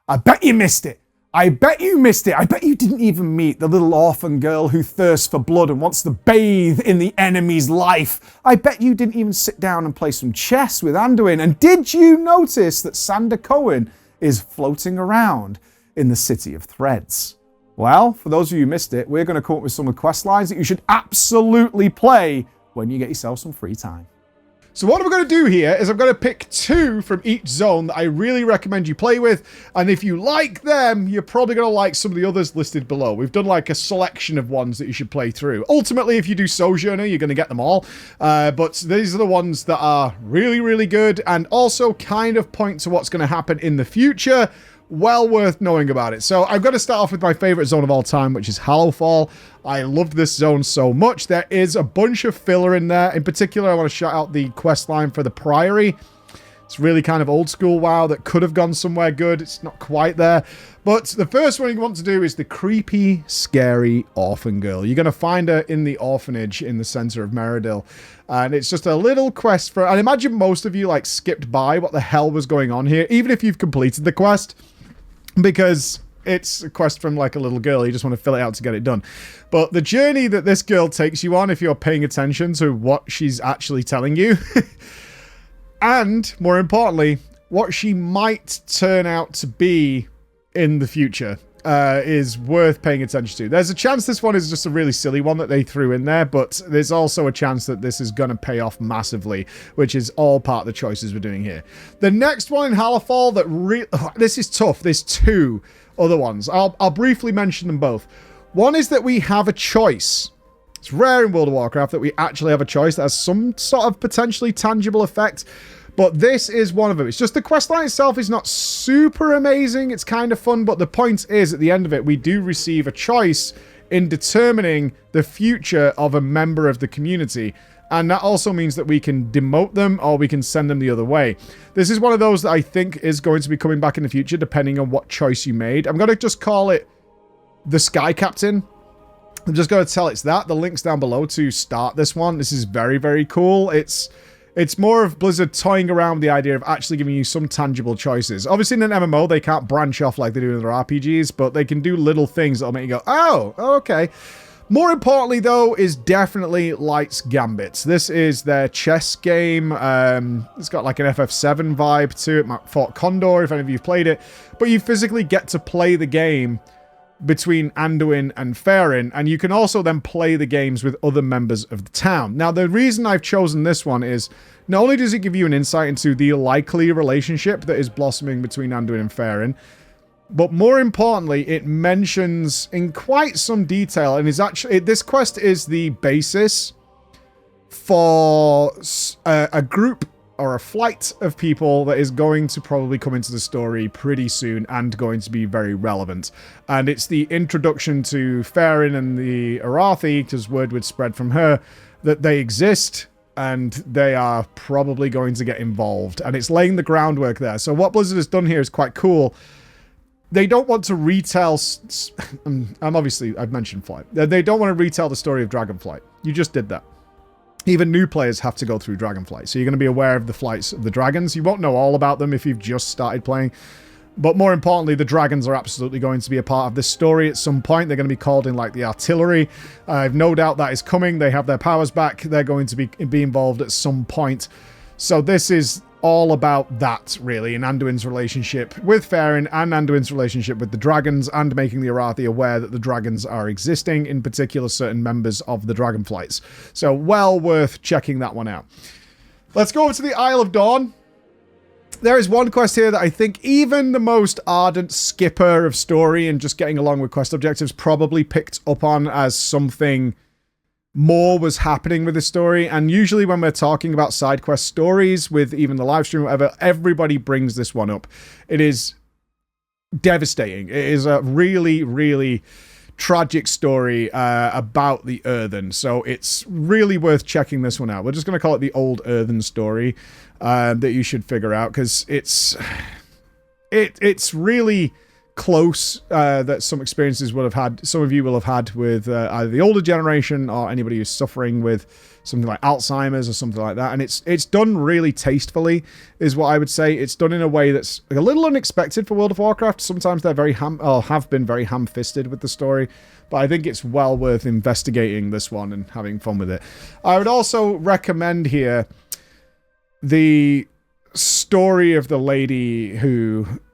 I bet you missed it. I bet you missed it. I bet you didn't even meet the little orphan girl who thirsts for blood and wants to bathe in the enemy's life. I bet you didn't even sit down and play some chess with Anduin. And did you notice that Sander Cohen is floating around in the City of Threads? Well, for those of you who missed it, we're going to come up with some quest lines that you should absolutely play when you get yourself some free time. So what I'm going to do here is I'm going to pick 2 from each zone that I really recommend you play with. And if you like them, you're probably going to like some of the others listed below. We've done like a selection of ones that you should play through. Ultimately, if you do Sojourner, you're going to get them all. But these are the ones that are really, really good and also kind of point to what's going to happen in the future. Well worth knowing about it. So I've got to start off with my favorite zone of all time, which is Hallowfall. I loved this zone so much. There is a bunch of filler in there. In particular, I want to shout out the quest line for the Priory. It's really kind of old school WoW that could have gone somewhere good. It's not quite there. But the first one you want to do is the creepy, scary orphan girl. You're going to find her in the orphanage in the center of Meridil. And it's just a little quest for... I imagine most of you like skipped by what the hell was going on here, even if you've completed the quest. Because it's a quest from like a little girl. You just want to fill it out to get it done. But the journey that this girl takes you on, if you're paying attention to what she's actually telling you, and more importantly, what she might turn out to be in the future, is worth paying attention to. There's a chance this one is just a really silly one that they threw in there, but there's also a chance that this is going to pay off massively, which is all part of the choices we're doing here. The next one in Hallowfall that this is tough. There's 2 other ones. I'll briefly mention them both. One is that we have a choice. It's rare in World of Warcraft that we actually have a choice that has some sort of potentially tangible effect. But this is one of them. It's just the questline itself is not super amazing. It's kind of fun, but the point is, at the end of it, we do receive a choice in determining the future of a member of the community. And that also means that we can demote them or we can send them the other way. This is one of those that I think is going to be coming back in the future, depending on what choice you made. I'm going to just call it the Sky Captain. I'm just going to tell it's that. The link's down below to start this one. This is very, very cool. It's more of Blizzard toying around with the idea of actually giving you some tangible choices. Obviously, in an MMO, they can't branch off like they do in their RPGs, but they can do little things that'll make you go, oh, okay. More importantly, though, is definitely Light's Gambit. This is their chess game. It's got like an FF7 vibe to it. Fort Condor, if any of you have played it. But you physically get to play the game between Anduin and Faerûn, and you can also then play the games with other members of the town. Now, the reason I've chosen this one is, not only does it give you an insight into the likely relationship that is blossoming between Anduin and Faerûn, but more importantly, it mentions in quite some detail, and is actually, this quest is the basis for a group or a flight of people that is going to probably come into the story pretty soon and going to be very relevant. And it's the introduction to Faerûn and the Arathi, because word would spread from her that they exist and they are probably going to get involved. And it's laying the groundwork there. So what Blizzard has done here is quite cool. They don't want to retell... I've mentioned Flight. They don't want to retell the story of Dragonflight. You just did that. Even new players have to go through Dragonflight, so you're going to be aware of the flights of the dragons. You won't know all about them if you've just started playing. But more importantly, the dragons are absolutely going to be a part of this story at some point. They're going to be called in like the artillery. I have no doubt that is coming. They have their powers back. They're going to be involved at some point. So this is all about that, really, in Anduin's relationship with Faerûn and Anduin's relationship with the dragons, and making the Arathi aware that the dragons are existing, in particular certain members of the Dragonflights. So well worth checking that one out. Let's go over to the Isle of Dorn. There is one quest here that I think even the most ardent skipper of story and just getting along with quest objectives probably picked up on as something more was happening with the story. And usually when we're talking about side quest stories with even the live stream or whatever, everybody brings this one up. It is devastating. It is a really, really tragic story about the Earthen. So it's really worth checking this one out. We're just going to call it the Old Earthen story that you should figure out, because it's really close that some experiences will have had, some of you will have had with either the older generation or anybody who's suffering with something like Alzheimer's or something like that. And it's done really tastefully, is what I would say. It's done in a way that's a little unexpected for World of Warcraft. Sometimes they're have been very ham-fisted with the story, but I think it's well worth investigating this one and having fun with it. I would also recommend here the story of the lady in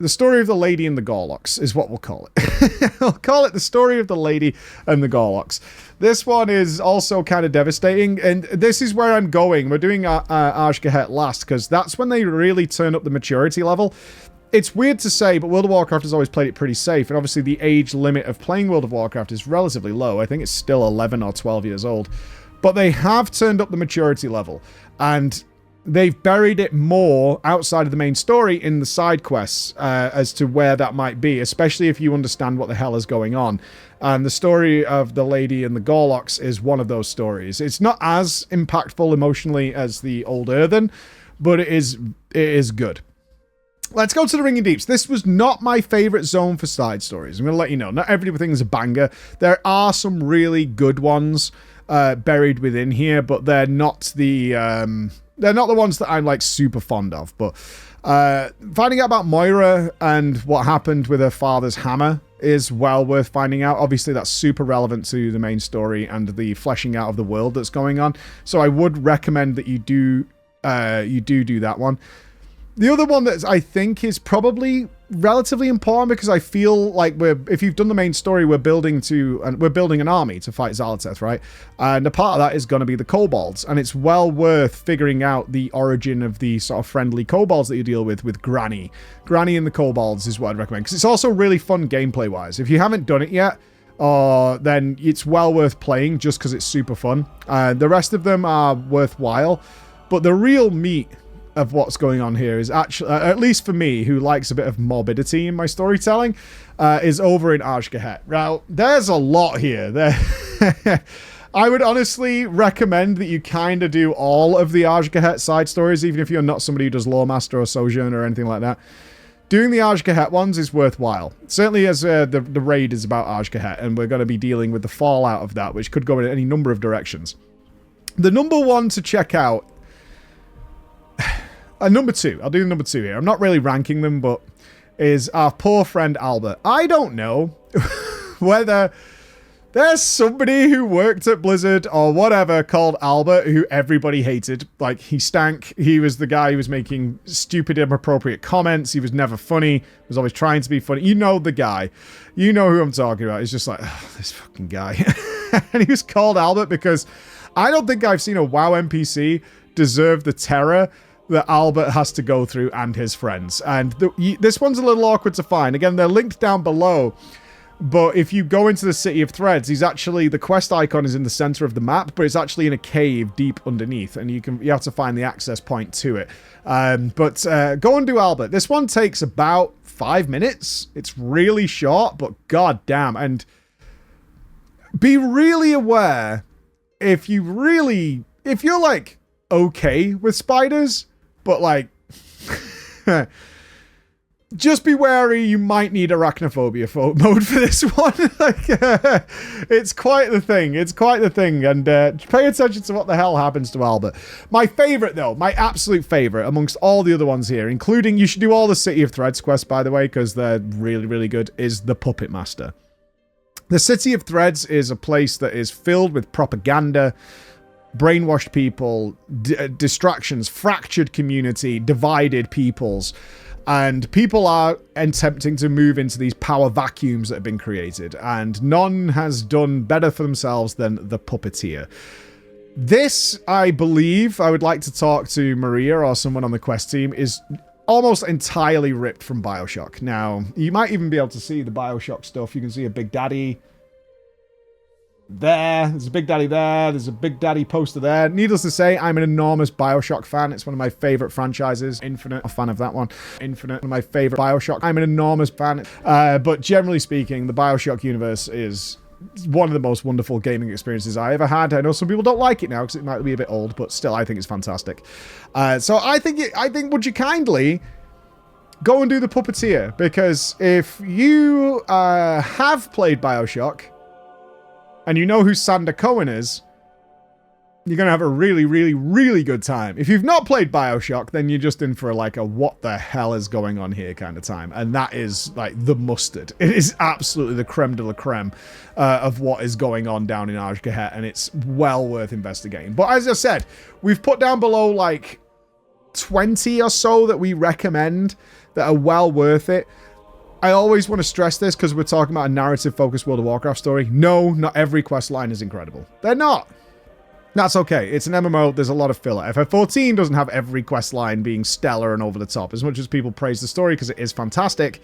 the Gorloks is what we'll call it. I'll call it the story of the lady and the Gorloks. This one is also kind of devastating, and this is where I'm going. We're doing Azj'Kahet last, because that's when they really turn up the maturity level. It's weird to say, but World of Warcraft has always played it pretty safe, and obviously the age limit of playing World of Warcraft is relatively low. I think it's still 11 or 12 years old. But they have turned up the maturity level, and they've buried it more outside of the main story in the side quests as to where that might be, especially if you understand what the hell is going on. And the story of the lady and the Gorloks is one of those stories. It's not as impactful emotionally as the old Earthen, but it is good. Let's go to the Ringing Deeps. This was not my favorite zone for side stories. I'm going to let you know. Not everything's a banger. There are some really good ones buried within here, but they're not the ones that I'm like super fond of. But finding out about Moira and what happened with her father's hammer is well worth finding out. Obviously, that's super relevant to the main story and the fleshing out of the world that's going on. So I would recommend that you do that one. The other one that I think is probably relatively important, because I feel like if you've done the main story, we're building an army to fight Xal'atath, right? And a part of that is going to be the kobolds, and it's well worth figuring out the origin of the sort of friendly kobolds that you deal with Granny. Granny and the kobolds is what I'd recommend, because it's also really fun gameplay-wise. If you haven't done it yet, then it's well worth playing just because it's super fun. The rest of them are worthwhile, but the real meat of what's going on here is actually, at least for me, who likes a bit of morbidity in my storytelling, is over in Azj'Kahet. Now, there's a lot here. I would honestly recommend that you kind of do all of the Azj'Kahet side stories, even if you're not somebody who does Loremaster or Sojourner or anything like that. Doing the Azj'Kahet ones is worthwhile. Certainly as the raid is about Azj'Kahet, and we're going to be dealing with the fallout of that, which could go in any number of directions. The number one to check out, number two, I'll do number two here. I'm not really ranking them, but is our poor friend Albert. I don't know whether there's somebody who worked at Blizzard or whatever called Albert who everybody hated. Like, he stank. He was the guy who was making stupid, inappropriate comments. He was never funny. Was always trying to be funny. You know the guy. You know who I'm talking about. He's just like, oh, this fucking guy. And he was called Albert because I don't think I've seen a WoW NPC deserve the terror that Albert has to go through and his friends. And this one's a little awkward to find. Again, they're linked down below. But if you go into the City of Threads, he's actually, the quest icon is in the center of the map, but it's actually in a cave deep underneath, and you have to find the access point to it. But go and do Albert. This one takes about 5 minutes. It's really short, but god damn. And be really aware if you're like okay with spiders, but like just be wary, you might need arachnophobia mode for this one. Like, it's quite the thing. It's quite the thing. And pay attention to what the hell happens to Albert. My favorite, though, my absolute favorite amongst all the other ones here, including, you should do all the City of Threads quests, by the way, because they're really, really good, is the Puppet Master. The City of Threads is a place that is filled with propaganda, brainwashed people, distractions, fractured community, divided peoples. And people are attempting to move into these power vacuums that have been created. And none has done better for themselves than the Puppeteer. This, I believe, I would like to talk to Maria or someone on the quest team, is almost entirely ripped from BioShock. Now, you might even be able to see the BioShock stuff. You can see a Big Daddy there. There's a Big Daddy there. There's a Big Daddy poster there. Needless to say, I'm an enormous BioShock fan. It's one of my favorite franchises. Infinite, a fan of that one. Infinite, one of my favorite BioShock. I'm an enormous fan. But generally speaking, the BioShock universe is one of the most wonderful gaming experiences I ever had. I know some people don't like it now because it might be a bit old, but still, I think it's fantastic. So I think would you kindly go and do the Puppeteer, because if you have played Bioshock and you know who Sander Cohen is, you're going to have a really, really, really good time. If you've not played Bioshock, then you're just in for like a what the hell is going on here kind of time. And that is like the mustard. It is absolutely the creme de la creme of what is going on down in Azj'Kahet, and it's well worth investigating. But as I said, we've put down below like 20 or so that we recommend that are well worth it. I always want to stress this because we're talking about a narrative-focused World of Warcraft story. No, not every quest line is incredible. They're not. That's okay. It's an MMO. There's a lot of filler. FF14 doesn't have every quest line being stellar and over the top. As much as people praise the story because it is fantastic,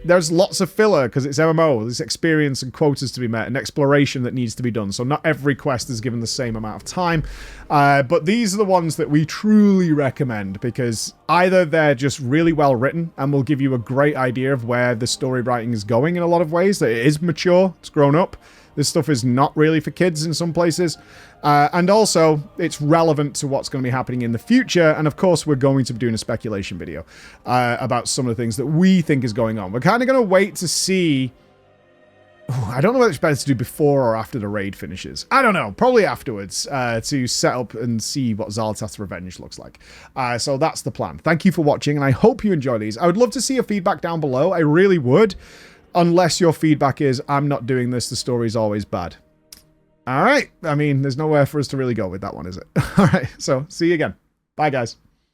there's lots of filler because it's MMO. There's experience and quotas to be met and exploration that needs to be done. So not every quest is given the same amount of time. But these are the ones that we truly recommend because either they're just really well written and will give you a great idea of where the story writing is going in a lot of ways. That it is mature. It's grown up. This stuff is not really for kids in some places. And also, it's relevant to what's going to be happening in the future. And of course, we're going to be doing a speculation video about some of the things that we think is going on. We're kind of going to wait to see... I don't know whether it's better to do before or after the raid finishes. I don't know. Probably afterwards to set up and see what xal'atath's Revenge looks like. So that's the plan. Thank you for watching, and I hope you enjoy these. I would love to see your feedback down below. I really would. Unless your feedback is, I'm not doing this, the story's always bad. Alright, I mean, there's nowhere for us to really go with that one, is it? Alright, so, see you again. Bye, guys.